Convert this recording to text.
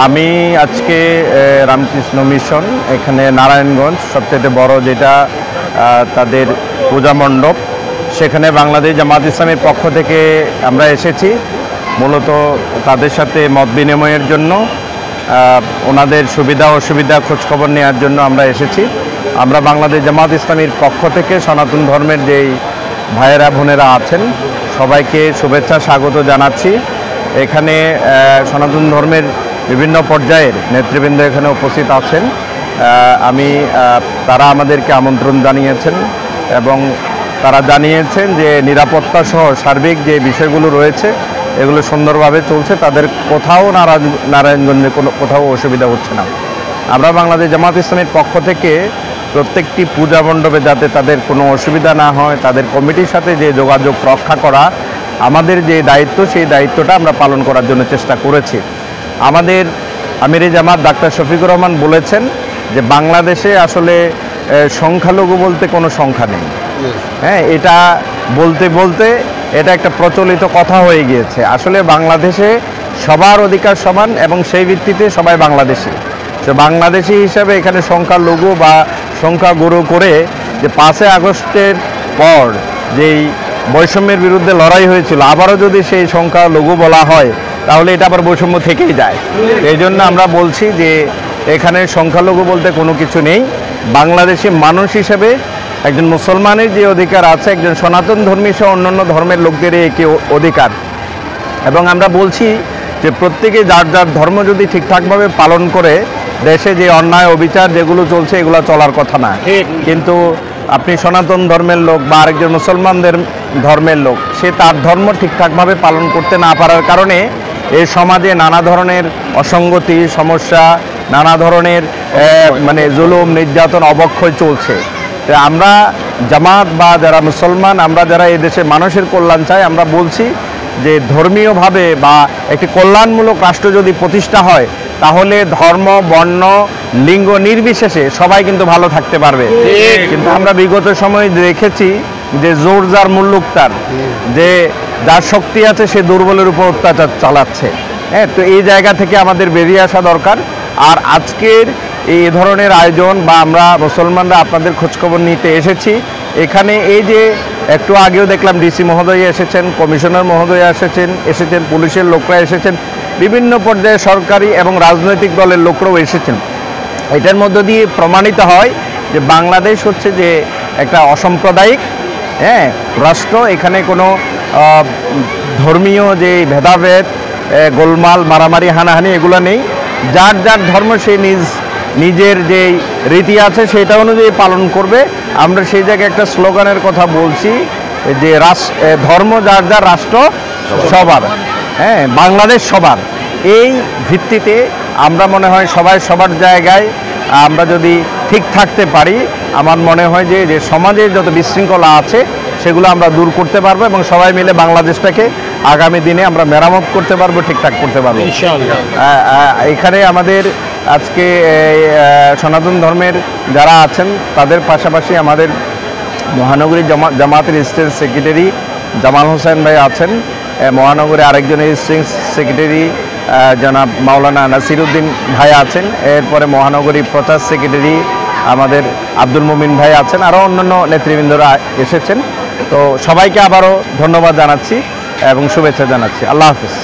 আমি আজকে রামকৃষ্ণ মিশন এখানে নারায়ণগঞ্জ সবচেয়ে বড় যেটা তাদের পূজা মণ্ডপ, সেখানে বাংলাদেশ জামাত ইসলামের পক্ষ থেকে আমরা এসেছি মূলত তাদের সাথে মত বিনিময়ের জন্য, ওনাদের সুবিধা অসুবিধা খোঁজখবর নেওয়ার জন্য আমরা এসেছি। আমরা বাংলাদেশ জামাত ইসলামের পক্ষ থেকে সনাতন ধর্মের যেই ভাইয়েরা বোনেরা আছেন সবাইকে শুভেচ্ছা স্বাগত জানাচ্ছি। এখানে সনাতন ধর্মের বিভিন্ন পর্যায়ের নেতৃবৃন্দ এখানে উপস্থিত আছেন। তারা আমাদেরকে আমন্ত্রণ জানিয়েছেন এবং তারা জানিয়েছেন যে নিরাপত্তা সহ সার্বিক যে বিষয়গুলো রয়েছে এগুলো সুন্দরভাবে চলছে, তাদের কোথাও নারায়ণগঞ্জে কোথাও অসুবিধা হচ্ছে না। আমরা বাংলাদেশ জামাত ইসলামের পক্ষ থেকে প্রত্যেকটি পূজা মণ্ডপে যাতে তাদের কোনো অসুবিধা না হয়, তাদের কমিটির সাথে যে যোগাযোগ রক্ষা করা আমাদের যে দায়িত্ব, সেই দায়িত্বটা আমরা পালন করার জন্য চেষ্টা করেছি। আমাদের আমিরে জামাত ডাক্তার শফিকুর রহমান বলেছেন যে বাংলাদেশে আসলে সংখ্যালঘু বলতে কোনো সংখ্যা নেই। হ্যাঁ, এটা বলতে বলতে এটা একটা প্রচলিত কথা হয়ে গিয়েছে। আসলে বাংলাদেশে সবার অধিকার সমান এবং সেই ভিত্তিতে সবাই বাংলাদেশি। তো বাংলাদেশি হিসাবে এখানে সংখ্যালঘু বা সংখ্যাগুরু করে যে 5 আগস্টের পর যেই বৈষম্যের বিরুদ্ধে লড়াই হয়েছিল, আবারও যদি সেই সংখ্যালঘু বলা হয় তাহলে এটা আবার বৈষম্য থেকেই যায়। এই জন্য আমরা বলছি যে এখানে সংখ্যালঘু বলতে কোনো কিছু নেই। বাংলাদেশি মানুষ হিসেবে একজন মুসলমানের যে অধিকার আছে, একজন সনাতন ধর্মী সহ অন্যান্য ধর্মের লোকদেরই একই অধিকার। এবং আমরা বলছি যে প্রত্যেকে যার যার ধর্ম যদি ঠিকঠাকভাবে পালন করে, দেশে যে অন্যায় অবিচার যেগুলো চলছে এগুলো চলার কথা না। কিন্তু আপনি সনাতন ধর্মের লোক বা আরেকজন মুসলমানদের ধর্মের লোক, সে তার ধর্ম ঠিকঠাকভাবে পালন করতে না পারার কারণে এই সমাজে নানা ধরনের অসঙ্গতি সমস্যা, নানা ধরনের জুলুম নির্যাতন অবক্ষয় চলছে। আমরা জামাত বা যারা মুসলমান, আমরা যারা এই দেশে মানুষের কল্যাণ চাই, আমরা বলছি যে ধর্মীয়ভাবে বা একটি কল্যাণমূলক রাষ্ট্র যদি প্রতিষ্ঠা হয় তাহলে ধর্ম বর্ণ লিঙ্গ নির্বিশেষে সবাই কিন্তু ভালো থাকতে পারবে। কিন্তু আমরা বিগত সময়ে দেখেছি যে জোর যার মুল্লুক তার, যে যার শক্তি আছে সে দুর্বলের উপর অত্যাচার চালাচ্ছে। হ্যাঁ, তো এই জায়গা থেকে আমাদের বেরিয়ে আসা দরকার। আর আজকের এই ধরনের আয়োজন বা আমরা মুসলমানরা আপনাদের খোঁজখবর নিতে এসেছি এখানে, এই যে একটু আগেও দেখলাম ডিসি মহোদয় এসেছেন, কমিশনার মহোদয় এসেছেন, পুলিশের লোকরা এসেছেন, বিভিন্ন পর্যায়ে সরকারি এবং রাজনৈতিক দলের লোকরাও এসেছেন। এটার মধ্য দিয়ে প্রমাণিত হয় যে বাংলাদেশ হচ্ছে যে একটা অসাম্প্রদায়িক রাষ্ট্র। এখানে কোনো ধর্মীয় যে ভেদাভেদ, গোলমাল, মারামারি, হানাহানি এগুলো নেই। যার যার ধর্ম সে নিজের যে রীতি আছে সেটা অনুযায়ী পালন করবে। আমরা সেই জায়গায় একটা স্লোগানের কথা বলছি যে ধর্ম যার যার, রাষ্ট্র সবার, বাংলাদেশ সবার। এই ভিত্তিতে আমরা মনে হয় সবাই সবার জায়গায় আমরা যদি ঠিক থাকতে পারি, আমার মনে হয় যে সমাজের যত বিশৃঙ্খলা আছে সেগুলো আমরা দূর করতে পারবো এবং সবাই মিলে বাংলাদেশটাকে আগামী দিনে আমরা মেরামত করতে পারবো, ঠিকঠাক করতে পারবো ইনশাআল্লাহ। এখানে আমাদের আজকে সনাতন ধর্মের যারা আছেন তাদের পাশাপাশি আমাদের মহানগরী জামাতের স্টেট সেক্রেটারি জামাল হোসেন ভাই আছেন, মহানগরে আরেকজন স্টেট সেক্রেটারি জনাব মাওলানা নাসিরউদ্দিন ভাই আছেন, এরপরে মহানগরী প্রচার সেক্রেটারি আমাদের আব্দুল মুমিন ভাই আছেন, আরও অন্যান্য নেতৃবৃন্দরা এসেছেন। তো সবাইকে আবারও ধন্যবাদ জানাচ্ছি এবং শুভেচ্ছা জানাচ্ছি। আল্লাহ হাফিজ।